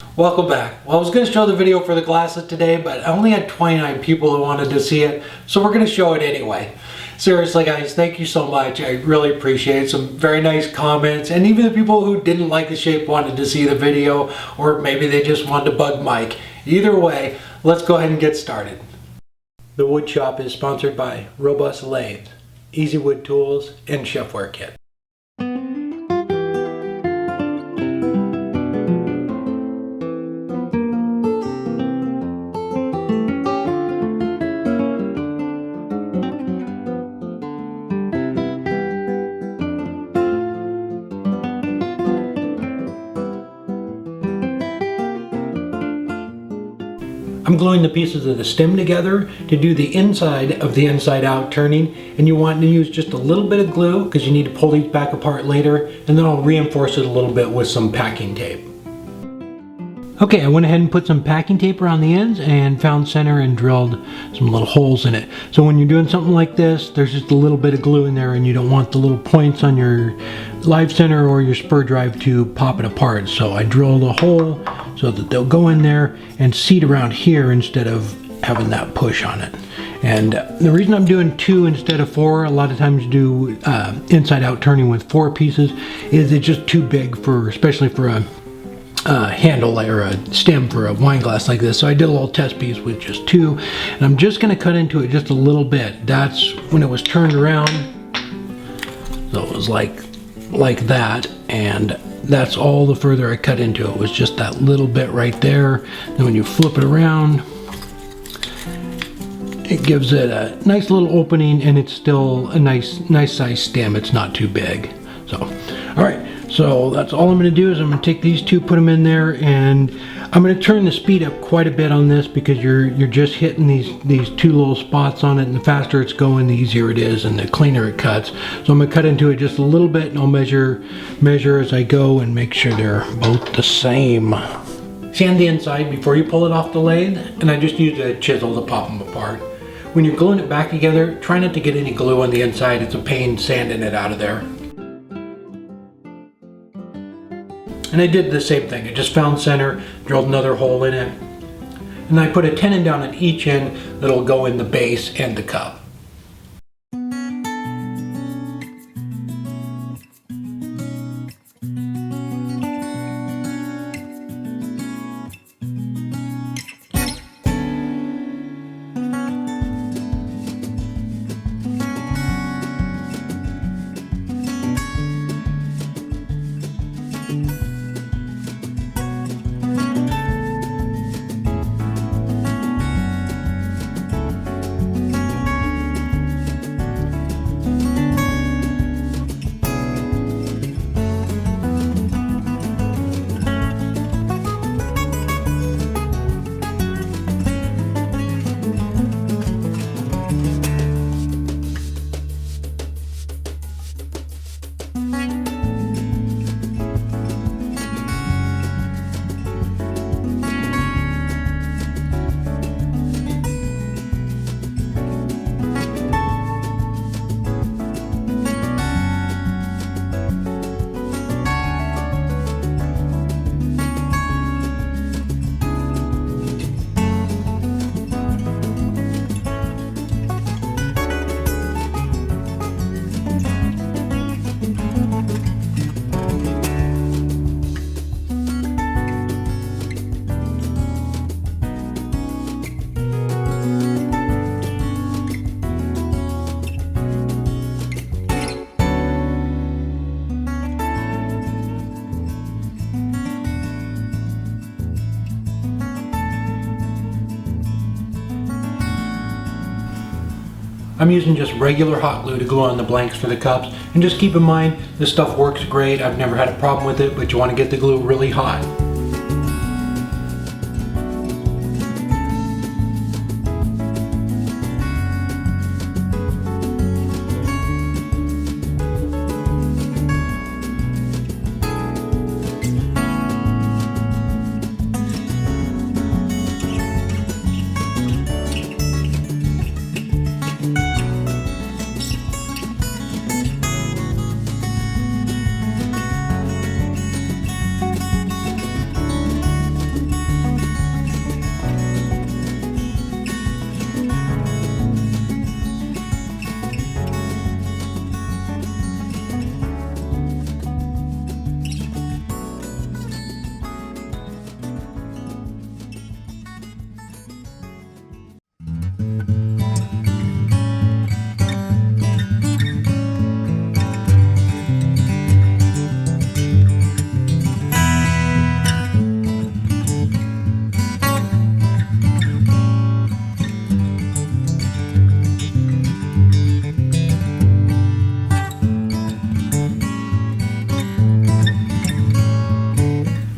Welcome back. Well, I was going to show the video for the glasses today, but I only had 29 people who wanted to see it, so we're going to show it anyway. Seriously guys, thank you so much. I really appreciate it. Some very nice comments, and even the people who didn't like the shape wanted to see the video, or maybe they just wanted to bug Mike. Either way, let's go ahead and get started. The wood shop is sponsored by Robust Lathes, Easy Wood Tools, and ChefwareKits. I'm gluing the pieces of the stem together to do the inside of the inside out turning, and you want to use just a little bit of glue because you need to pull these back apart later, and then I'll reinforce it a little bit with some packing tape. Okay, I went ahead and put some packing tape around the ends and found center and drilled some little holes in it. So when you're doing something like this, there's just a little bit of glue in there and you don't want the little points on your live center or your spur drive to pop it apart. So I drilled a hole so that they'll go in there and seat around here instead of having that push on it. And the reason I'm doing 2 instead of 4, a lot of times do inside out turning with 4 pieces, is it's just too big for, especially for a handle or a stem for a wine glass like this. So I did a little test piece with just 2, and I'm just going to cut into it just a little bit. That's when it was turned around, so it was like that, and that's all the further I cut into it, was just that little bit right there. Then when you flip it around, it gives it a nice little opening, and it's still a nice size stem. It's not too big. So all right, so that's all I'm going to do is I'm going to take these 2, put them in there, and I'm going to turn the speed up quite a bit on this because you're just hitting these 2 little spots on it, and the faster it's going, the easier it is and the cleaner it cuts. So I'm going to cut into it just a little bit, and I'll measure as I go and make sure they're both the same. Sand the inside before you pull it off the lathe, and I just use a chisel to pop them apart. When you're gluing it back together, try not to get any glue on the inside. It's a pain sanding it out of there. And I did the same thing. I just found center, drilled another hole in it, and I put a tenon down at each end that'll go in the base and the cup. I'm using just regular hot glue to glue on the blanks for the cups, and just keep in mind this stuff works great. I've never had a problem with it, but you want to get the glue really hot.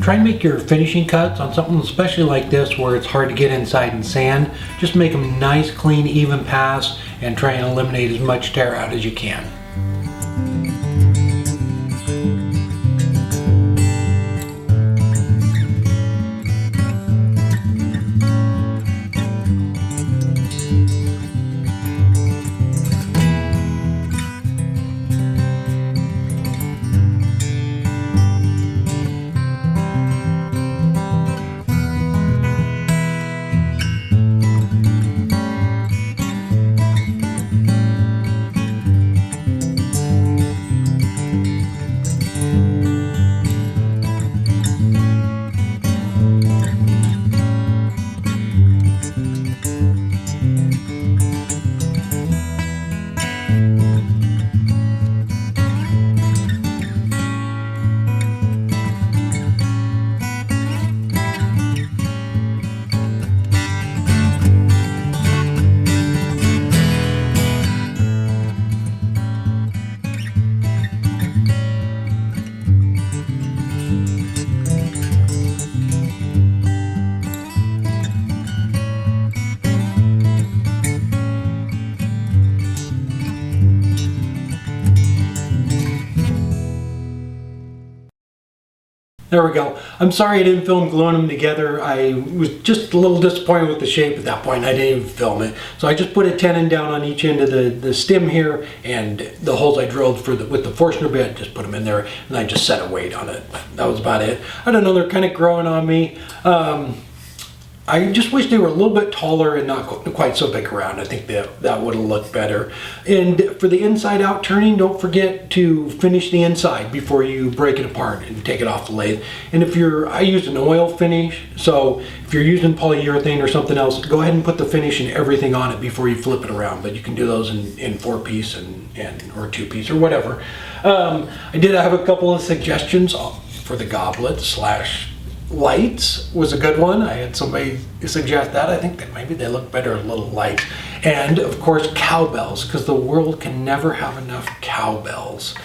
Try and make your finishing cuts on something especially like this where it's hard to get inside and sand. Just make them nice, clean, even pass and try and eliminate as much tear out as you can. There we go. I'm sorry I didn't film gluing them together. I was just a little disappointed with the shape at that point. I didn't even film it. So I just put a tenon down on each end of the stem here, and the holes I drilled with the Forstner bit, just put them in there, and I just set a weight on it. That was about it. I don't know, they're kind of growing on me. I just wish they were a little bit taller and not quite so big around. I think that would have looked better. And for the inside out turning, don't forget to finish the inside before you break it apart and take it off the lathe. And I used an oil finish, so if you're using polyurethane or something else, go ahead and put the finish and everything on it before you flip it around. But you can do those in 4-piece or 2-piece or whatever. I did have a couple of suggestions for the goblet / lights was a good one. I had somebody suggest that. I think that maybe they look better a little light. And of course cowbells, because the world can never have enough cowbells.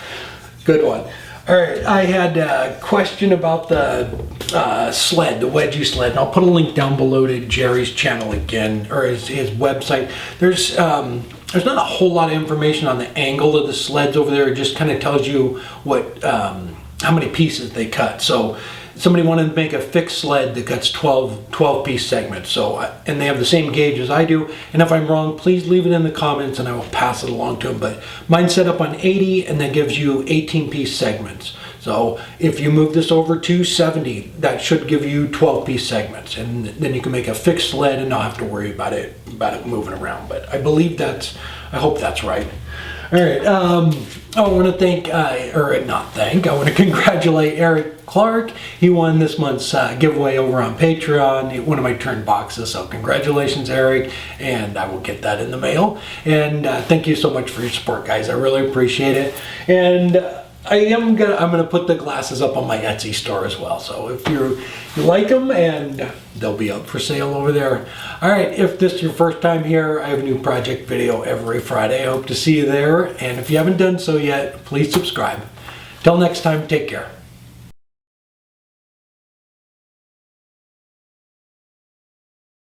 Good one. All right, I had a question about the sled, the wedgie sled, and I'll put a link down below to Jerry's channel again, or his website. There's not a whole lot of information on the angle of the sleds over there. It just kind of tells you what how many pieces they cut. So somebody wanted to make a fixed sled that cuts 12-piece segments. So, and they have the same gauge as I do. And if I'm wrong, please leave it in the comments and I will pass it along to them. But mine's set up on 80 and that gives you 18-piece segments. So if you move this over to 70, that should give you 12-piece segments. And then you can make a fixed sled and not have to worry about it moving around. But I believe I hope that's right. All right, I want to thank, I want to congratulate Eric Clark. He won this month's giveaway over on Patreon, one of my turned boxes. So congratulations, Eric, and I will get that in the mail. And thank you so much for your support, guys. I really appreciate it. And I'm gonna put the glasses up on my Etsy store as well. So if you like them, and they'll be up for sale over there. All right, if this is your first time here, I have a new project video every Friday. I hope to see you there. And if you haven't done so yet, please subscribe. Till next time, take care.